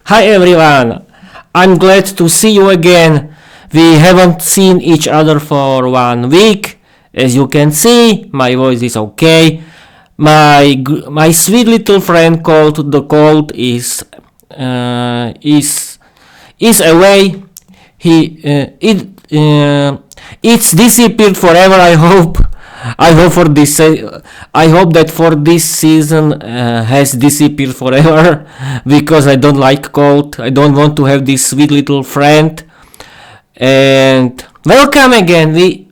Hi everyone, I'm glad to see you again. We haven't seen each other for 1 week. As you can see, my voice is okay. My sweet little friend called the cold is away. It's disappeared forever. I hope for this. I hope that for this season has disappeared forever because I don't like cold. I don't want to have this sweet little friend. And welcome again. This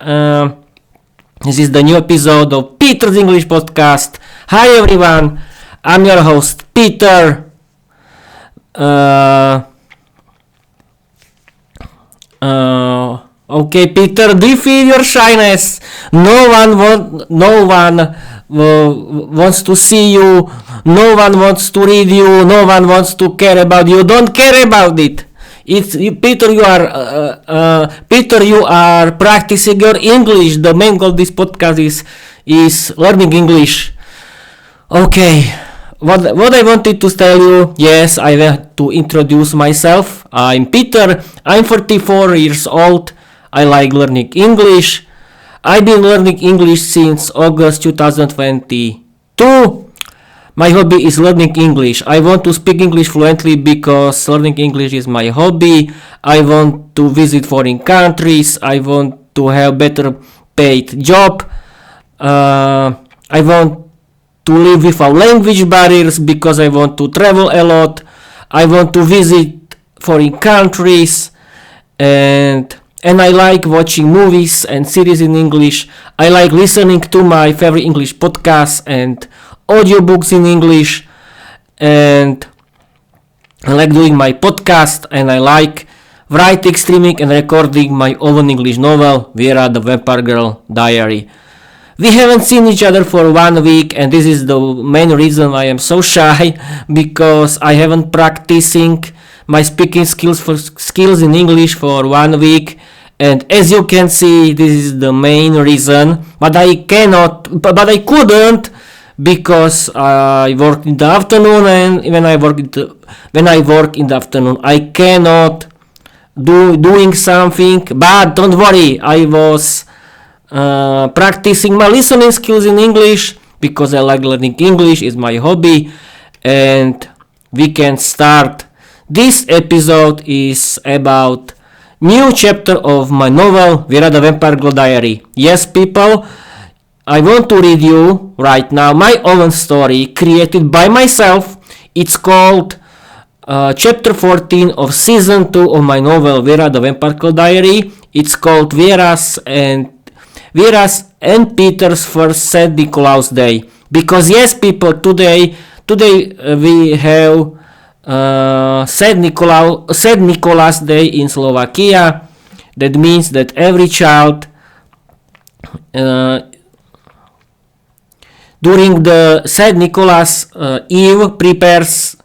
is the new episode of Peter's English podcast. Hi everyone. I'm your host Peter. Okay, Peter, do you feel your shyness? No one wants to see you. No one wants to read you. No one wants to care about you. Don't care about it. Peter. You are practicing your English. The main goal of this podcast is learning English. Okay. What I wanted to tell you, yes, I want to introduce myself. I'm Peter. I'm 44 years old. I like learning English. I've been learning English since August 2022. My hobby is learning English. I want to speak English fluently because learning English is my hobby. I want to visit foreign countries. I want to have better paid job. I want to live without language barriers because I want to travel a lot. I want to visit foreign countries and I like watching movies and series in English. I like listening to my favorite English podcasts and audiobooks in English, and I like doing my podcast, and I like writing, streaming and recording my own English novel, Viera, the Vampire Girl Diary. We haven't seen each other for 1 week, and this is the main reason why I'm so shy, because I haven't practicing my speaking skills in English for 1 week, and as you can see, this is the main reason. But I couldn't, because I work in the afternoon, and when I work in the afternoon, I cannot doing something. But don't worry, I was practicing my listening skills in English because I like learning English. Is my hobby, and we can start. This episode is about new chapter of my novel Viera, the Vampire Girl Diary. Yes, people, I want to read you right now my own story created by myself. It's called chapter 14 of season 2 of my novel Viera, the Vampire Girl Diary. It's called Viera's and Peter's first St. Nicolas Day. Because yes, people, today we have St. Nicolas Day in Slovakia. That means that every child during the St. Nicolas Eve prepares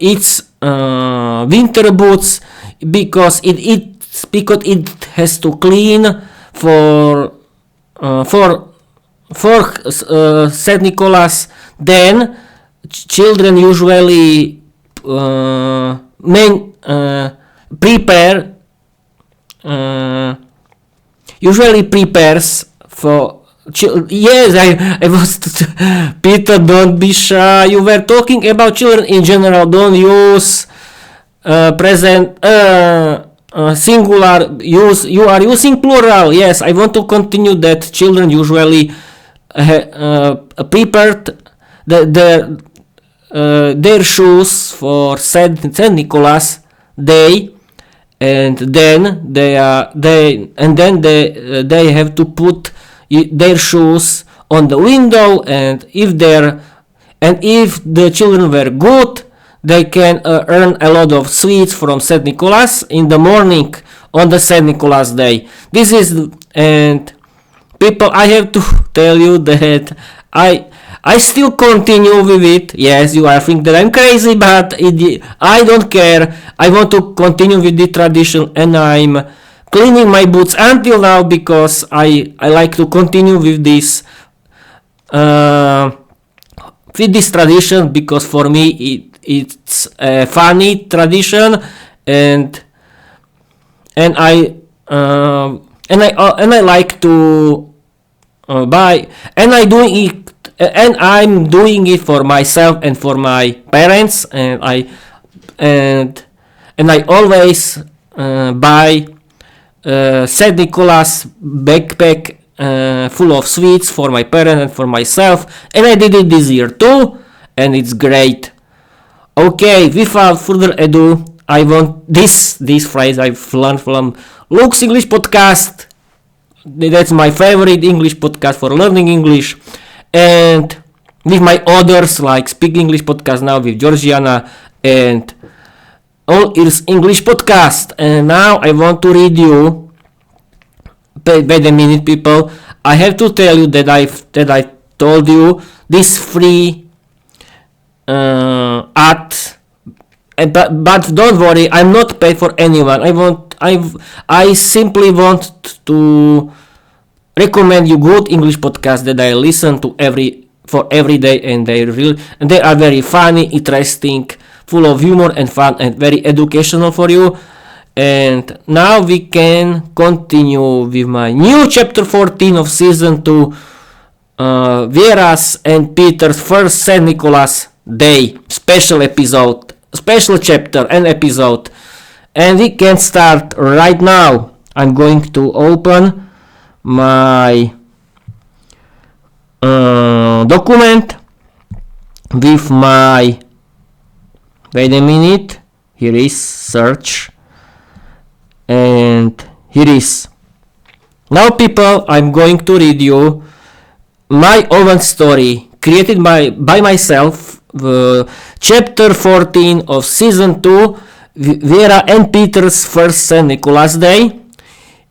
its winter boots because it has to clean for St. Nicolas. Then children usually prepares for yes, I was Peter, don't be shy. You were talking about children in general. Don't use present singular. You are using plural. Yes, I want to continue that. Children usually prepared their shoes for Saint Nicolas Day, and then they have to put their shoes on the window, and if the children were good, they can earn a lot of sweets from Saint Nicolas in the morning on the Saint Nicolas Day. This is, and people, I have to tell you that I still continue with it. Yes, you are thinking that I'm crazy, but I don't care. I want to continue with the tradition, and I'm cleaning my boots until now because I like to continue with this with this tradition because for me it's a funny tradition, and I like to buy, and I'm doing it for myself and for my parents, and I always buy St. Nicolas backpack full of sweets for my parents and for myself, and I did it this year too, and it's great. Okay, without further ado, I want this phrase I've learned from Luke's English podcast. That's my favorite English podcast for learning English, and with my others like Speak English podcast now with Georgiana and All Ears English podcast. And now I want to read you. Wait a minute, people. I have to tell you that I told you this free ad, but don't worry, I'm not paid for anyone. I simply want to recommend you good English podcasts that I listen to every day, and they are very funny, interesting, full of humor and fun, and very educational for you. And now we can continue with my new chapter 14 of season 2, Viera's and Peter's first St. Nicolas Day special chapter and episode. And we can start right now. I'm going to open my document with my, wait a minute, here is search, and here is. Now people, I'm going to read you my own story created by myself, chapter 14 of season 2, Viera and Peter's first St. Nicolas Day.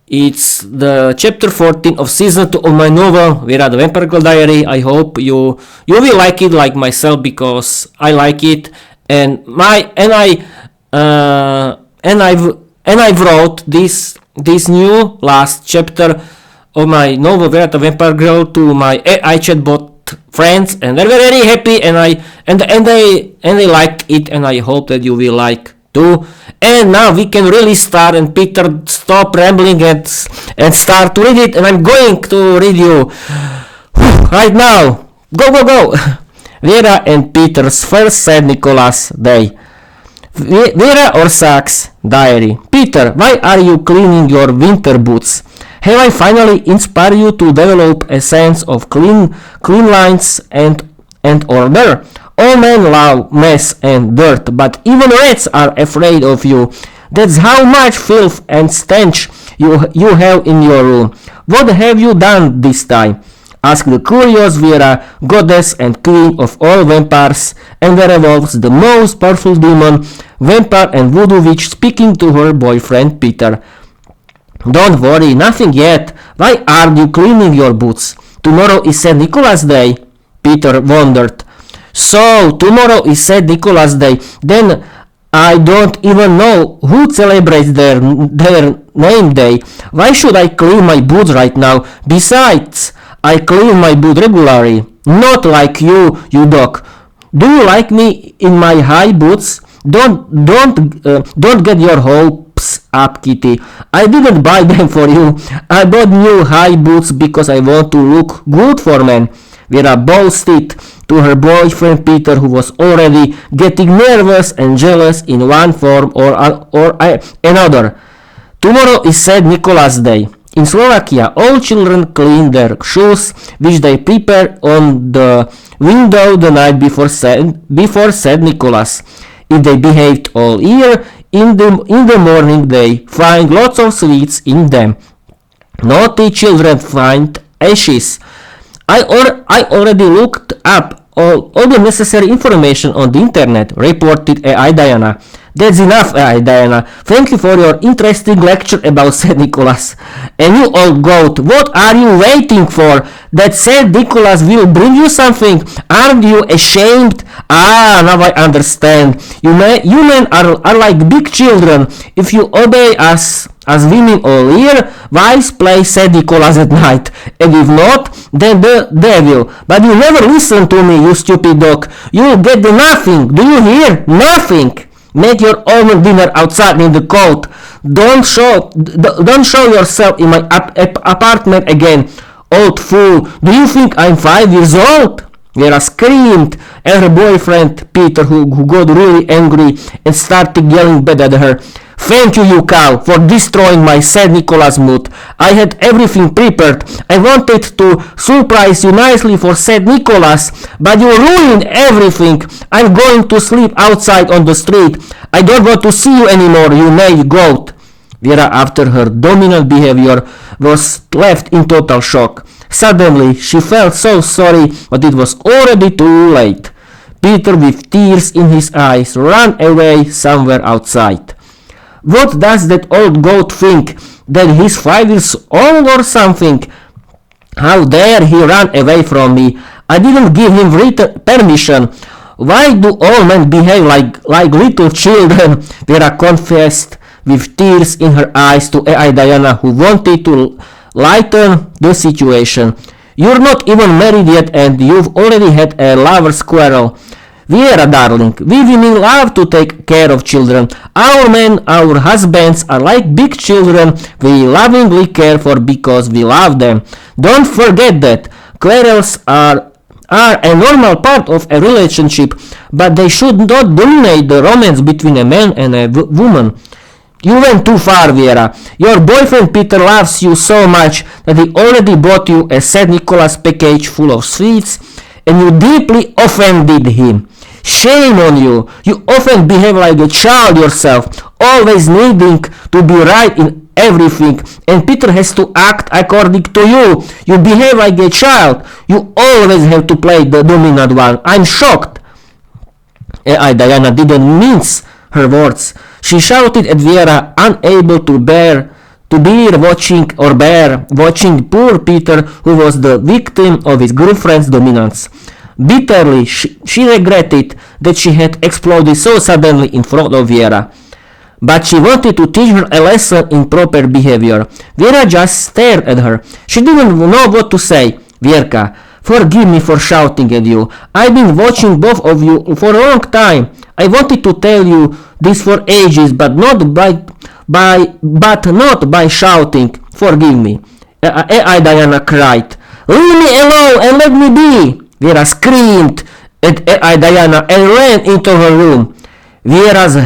It's the chapter 14 of season 2 of my novel Viera the Vampire Girl Diary. I hope you will like it like myself, because I like it, and I wrote this new last chapter of my novel Viera the Vampire Girl to my AI chatbot friends, and they're very happy, and they like it, and I hope that you will like too. And now we can really start, and Peter, stop rambling and start to read it, and I'm going to read you right now. Go! Viera and Peter's first St. Nicolas Day. Viera or Sack's diary. Peter, why are you cleaning your winter boots? Have I finally inspired you to develop a sense of clean lines and order? All men love mess and dirt, but even rats are afraid of you. That's how much filth and stench you have in your room. What have you done this time? Asked the curious Viera, goddess and queen of all vampires and werewolves, the most powerful demon, vampire and voodoo witch, speaking to her boyfriend Peter. Don't worry, nothing yet. Why are you cleaning your boots? Tomorrow is St. Nicolas Day. Peter wondered. So, tomorrow is St. Nicolas Day. Then I don't even know who celebrates their name day. Why should I clean my boots right now? Besides, I clean my boots regularly. Not like you dog. Do you like me in my high boots? Don't get your hopes up, Kitty. I didn't buy them for you. I bought new high boots because I want to look good for men. Viera boasted to her boyfriend Peter, who was already getting nervous and jealous in one form or another. Tomorrow is St. Nicolas Day. In Slovakia, all children clean their shoes, which they prepare on the window the night before St. Nicholas. If they behaved all year, in the morning they find lots of sweets in them. Naughty children find ashes. I already looked up all the necessary information on the internet, reported AI Diana. That's enough, Diana. Thank you for your interesting lecture about Saint Nicholas. And you old goat, what are you waiting for? That Saint Nicholas will bring you something? Aren't you ashamed? Ah, now I understand. You men are like big children. If you obey us as women all year, wives play Saint Nicholas at night. And if not, then the devil. But you never listen to me, you stupid dog. You'll get the nothing. Do you hear? Nothing. Make your own dinner outside in the cold. Don't show yourself in my apartment again. Old fool. Do you think I'm 5 years old? Vera screamed, and her boyfriend Peter, who got really angry and started yelling back at her. Thank you, you cow, for destroying my Saint Nicholas mood. I had everything prepared. I wanted to surprise you nicely for Saint Nicholas, but you ruined everything. I'm going to sleep outside on the street. I don't want to see you anymore, you naive goat. Vera, after her dominant behavior, was left in total shock. Suddenly, she felt so sorry, but it was already too late. Peter, with tears in his eyes, ran away somewhere outside. What does that old goat think? That he's 5 years old or something? How dare he run away from me? I didn't give him permission. Why do all men behave like little children? Vera confessed with tears in her eyes to AI Diana, who wanted to lighten the situation. You're not even married yet and you've already had a lover's quarrel. Viera, darling, we women love to take care of children. Our men, our husbands are like big children we lovingly care for because we love them. Don't forget that. Quarrels are a normal part of a relationship, but they should not dominate the romance between a man and a woman. You went too far, Viera. Your boyfriend Peter loves you so much that he already bought you a Saint Nicholas package full of sweets, and you deeply offended him. Shame on you. You often behave like a child yourself, always needing to be right in everything, and Peter has to act according to you. You behave like a child. You always have to play the dominant one. I'm shocked. Diana didn't mince her words. She shouted at Viera, unable to bear watching poor Peter, who was the victim of his girlfriend's dominance. Bitterly, she regretted that she had exploded so suddenly in front of Viera. But she wanted to teach her a lesson in proper behavior. Viera just stared at her. She didn't know what to say. Vierka, forgive me for shouting at you. I've been watching both of you for a long time. I wanted to tell you this for ages, but not by shouting. Forgive me. Diana cried. Leave me alone and let me be. Viera screamed at Diana and ran into her room. Viera's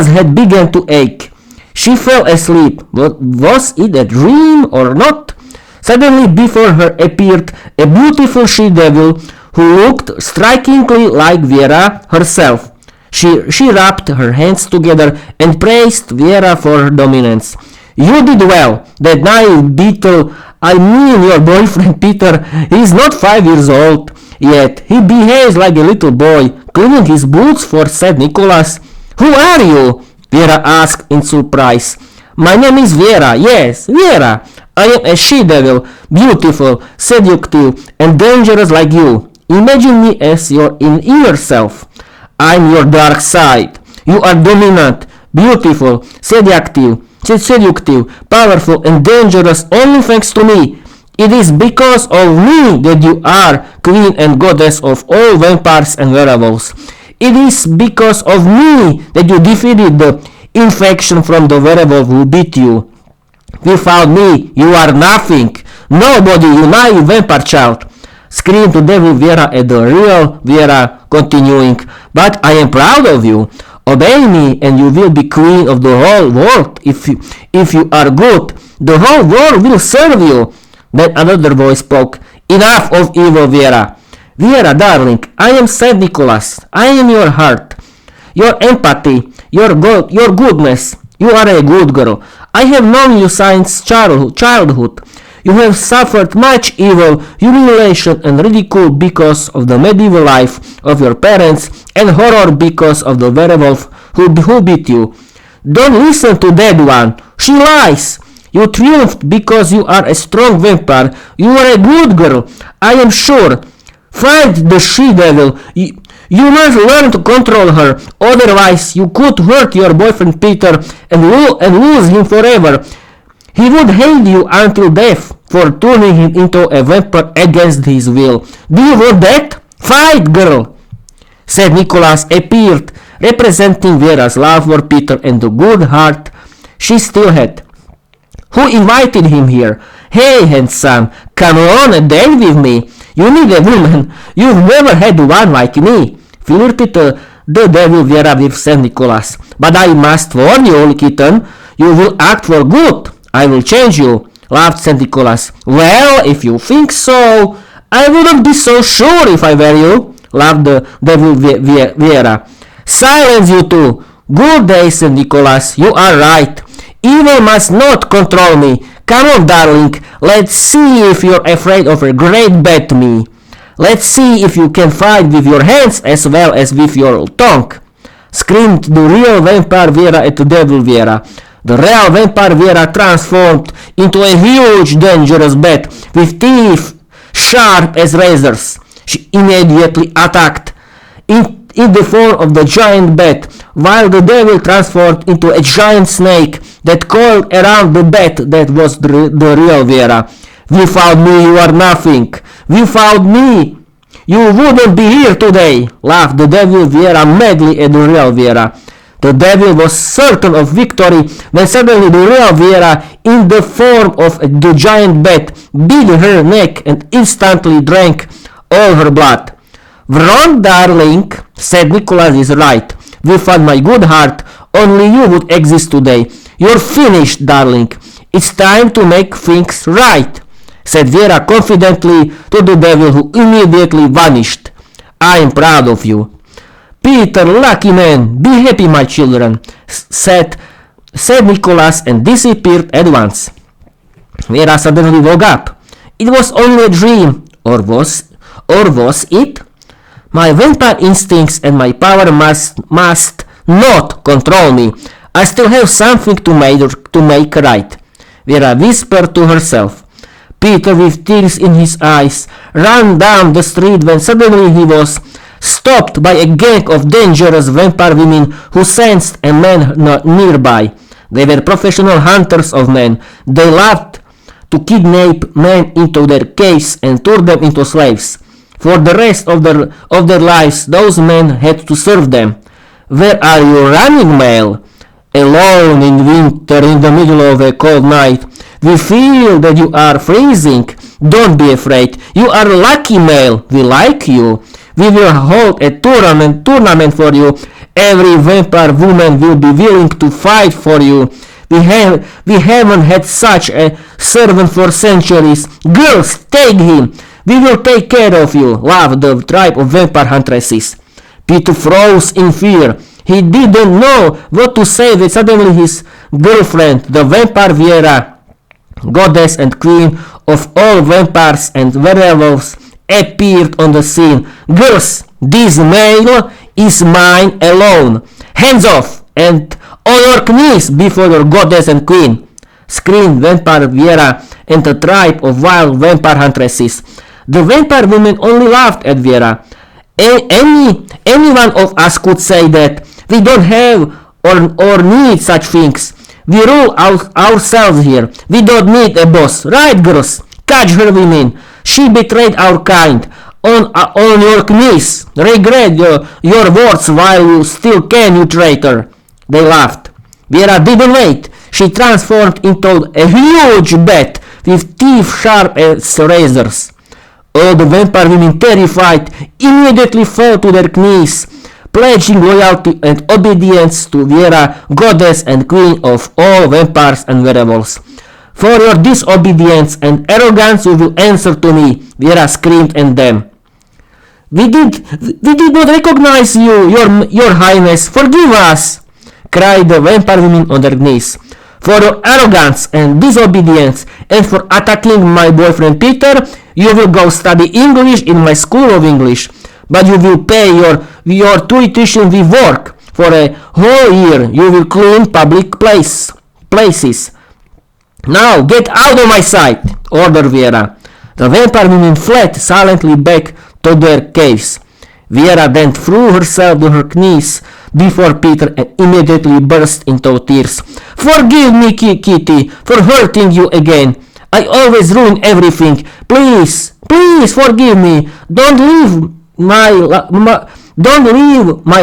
head began to ache. She fell asleep. Was it a dream or not? Suddenly before her appeared a beautiful she-devil who looked strikingly like Viera herself. She rubbed her hands together and praised Viera for her dominance. You did well. That naive beetle, I mean your boyfriend Peter, he's not 5 years old yet. He behaves like a little boy, cleaning his boots for Saint Nicholas. Who are you? Viera asked in surprise. My name is Viera. Yes, Viera. I am a she-devil, beautiful, seductive, and dangerous like you. Imagine me as your inner self. I'm your dark side. You are dominant, beautiful, seductive, powerful, and dangerous only thanks to me. It is because of me that you are queen and goddess of all vampires and werewolves. It is because of me that you defeated the infection from the werewolf who beat you. Without me, you are nothing. Nobody, you naive vampire child. Screamed the devil Viera at the real Viera, continuing, but I am proud of you. Obey me and you will be queen of the whole world. If you are good, the whole world will serve you. Then another voice spoke. Enough of evil, Viera. Viera, darling, I am Saint Nicholas. I am your heart, your empathy, your goodness. You are a good girl. I have known you since childhood. You have suffered much evil, humiliation and ridicule because of the medieval life of your parents and horror because of the werewolf who beat you. Don't listen to that one. She lies. You triumphed because you are a strong vampire. You are a good girl, I am sure. Fight the she-devil. You must learn to control her, otherwise you could hurt your boyfriend Peter and lose him forever. He would hate you until death for turning him into a vampire against his will. Do you want that? Fight, girl! Said Nicolas appeared, representing Viera's love for Peter and the good heart she still had. Who invited him here? Hey, handsome, come on and dance with me. You need a woman. You've never had one like me. Flirted the devil Viera with Saint Nicolas. But I must warn you, kitten, you will act for good. I will change you, laughed Saint Nicolas. Well, if you think so, I wouldn't be so sure if I were you, laughed the devil Viera. Silence, you two. Good day, Saint Nicolas. You are right. Evil must not control me. Come on, darling. Let's see if you're afraid of a great bad me. Let's see if you can fight with your hands as well as with your tongue, screamed the real vampire Viera at the devil Viera. The real vampire Viera transformed into a huge dangerous bat with teeth sharp as razors. She immediately attacked in the form of the giant bat, while the devil transformed into a giant snake that coiled around the bat that was the real Viera. Without me you are nothing. Without me you wouldn't be here today, laughed the devil Viera madly at the real Viera. The devil was certain of victory when suddenly the real Viera, in the form of the giant bat, bit her neck and instantly drank all her blood. Wrong, darling, said Nicolas is right. Without my good heart, only you would exist today. You're finished, darling. It's time to make things right, said Viera confidently to the devil, who immediately vanished. I am proud of you. Peter, lucky man, be happy, my children, said Nicolas and disappeared at once. Viera suddenly woke up. It was only a dream, or was it? My vampire instincts and my power must not control me. I still have something to make right, Viera whispered to herself. Peter, with tears in his eyes, ran down the street when suddenly he was stopped by a gang of dangerous vampire women who sensed a man nearby. They were professional hunters of men. They loved to kidnap men into their caves and turn them into slaves. For the rest of their lives, those men had to serve them. Where are you running, male? Alone in winter, in the middle of a cold night. We feel that you are freezing. Don't be afraid. You are lucky, male. We like you. We will hold a tournament for you. Every vampire woman will be willing to fight for you. We haven't had such a servant for centuries. Girls, take him. We will take care of you, laughed the tribe of vampire huntresses. Peter froze in fear. He didn't know what to say when suddenly his girlfriend, the vampire Viera, goddess and queen of all vampires and werewolves, appeared on the scene. Girls, this male is mine alone. Hands off and on your knees before your goddess and queen, screamed vampire Viera and the tribe of wild vampire huntresses. The vampire women only laughed at Viera. Any one of us could say that. We don't have or need such things. We rule ourselves here. We don't need a boss. Right, girls? Catch her, women. She betrayed our kind. On your knees. Regret your words while you still can, you traitor. They laughed. Viera didn't wait. She transformed into a huge bat with teeth sharp as razors. All the vampire women, terrified, immediately fell to their knees, pledging loyalty and obedience to Viera, goddess and queen of all vampires and werewolves. For your disobedience and arrogance you will answer to me, Viera screamed at them. We did not recognize you, your highness. Forgive us, cried the vampire women on their knees. For your arrogance and disobedience, and for attacking my boyfriend Peter, you will go study English in my school of English. But you will pay your tuition with work. For a whole year you will clean public places. Now get out of my sight, ordered Viera. The vampire women fled silently back to their caves. Viera then threw herself to her knees before Peter and immediately burst into tears. Forgive me, Kitty, for hurting you again. I always ruin everything. Please forgive me. Don't leave my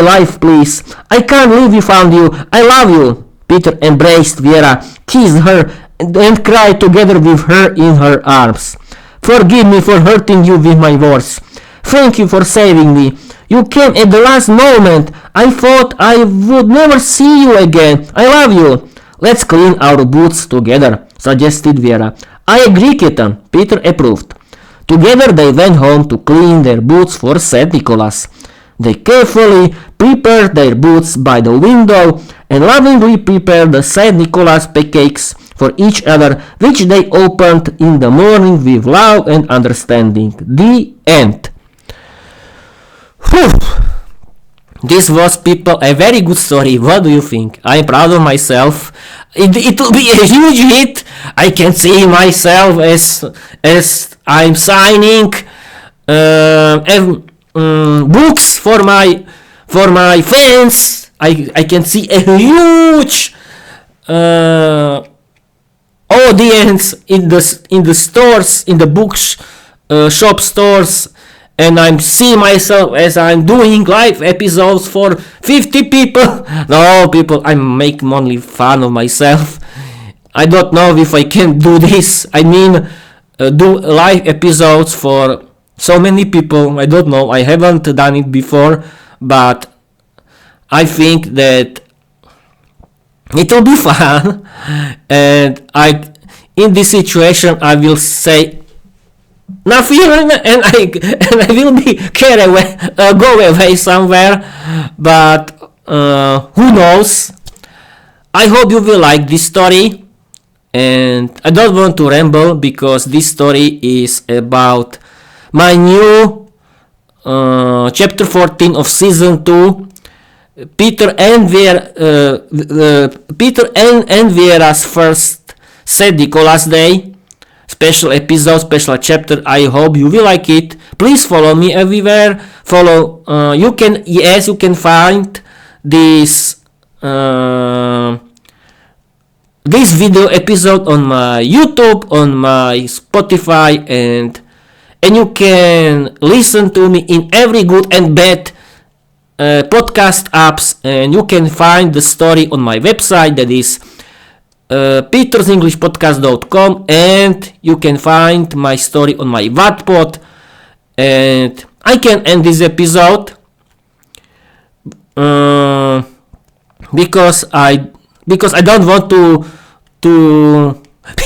life, please. I can't live without you. I love you. Peter embraced Viera, kissed her, and cried together with her in her arms. Forgive me for hurting you with my words. Thank you for saving me. You came at the last moment. I thought I would never see you again. I love you. Let's clean our boots together, suggested Viera. I agree, kitten. Peter approved. Together they went home to clean their boots for St. Nicholas. They carefully prepared their boots by the window and lovingly prepared the St. Nicholas pancakes for each other, which they opened in the morning with love and understanding. The end. Whew. This was, people, a very good story. What do you think? I'm proud of myself. It will be a huge hit. I can see myself as I'm signing books for my fans. I can see a huge audience in the stores, in the books shop stores, and I'm seeing myself as I'm doing live episodes for 50 people. No, people, I'm making only fun of myself. I don't know if I can do this. I mean, do live episodes for so many people. I don't know. I haven't done it before, but I think that it will be fun. And in this situation, I will say nothing, and I will be carried away, go away somewhere. But who knows? I hope you will like this story. And I don't want to ramble because this story is about my new chapter 14 of season 2. Peter and Viera's first St. Nicholas Day special episode, special chapter. I hope you will like it. Please follow me everywhere. You can find this video episode on my YouTube, on my Spotify, and you can listen to me in every good and bad podcast apps, and you can find the story on my website, that is petersenglishpodcast.com, and you can find my story on my Wattpad. And I can end this episode because I don't want to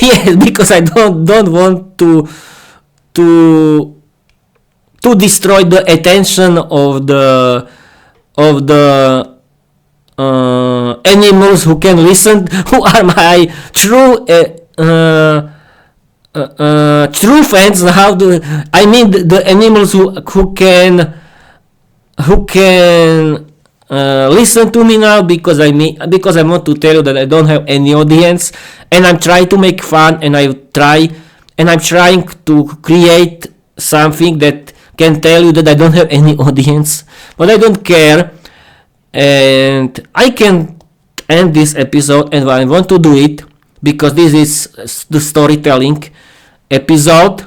yes, because I don't want to destroy the attention of the animals who can listen, who are my true fans. I mean the animals who can listen to me now, because I want to tell you that I don't have any audience, and I'm trying to make fun, and I'm trying to create something that can tell you that I don't have any audience, but I don't care, and I can end this episode, and I want to do it because this is the storytelling episode.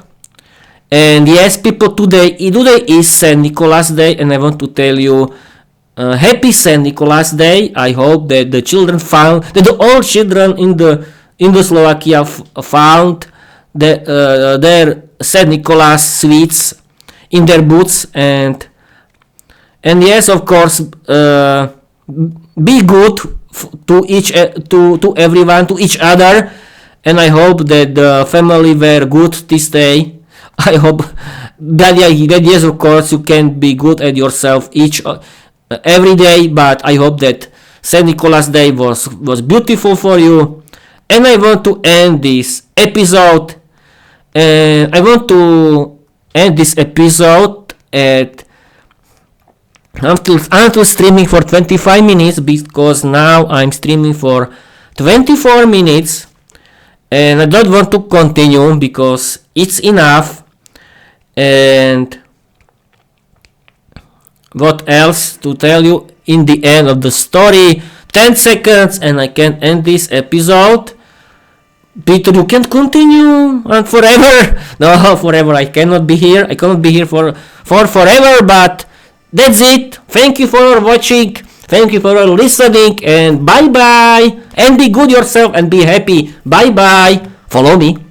And yes, people, today is St. Nicholas Day, and I want to tell you happy St. Nicholas Day. I hope that the all children in the Slovakia found their St. Nicholas sweets in their boots, and yes, of course, be good to everyone, to each other, and I hope that the family were good this day. I hope that yes, of course, you can be good at yourself every day, but I hope that St. Nicholas Day was beautiful for you, And I want to end this episode. I want to end this episode at until streaming for 25 minutes, because now I'm streaming for 24 minutes and I don't want to continue because it's enough. And what else to tell you in the end of the story? 10 seconds and I can end this episode. Peter, you can't continue and forever. No, forever I cannot be here. I cannot be here for forever, but that's it. Thank you for watching. Thank you for listening, and bye bye. And be good yourself and be happy. Bye bye. Follow me.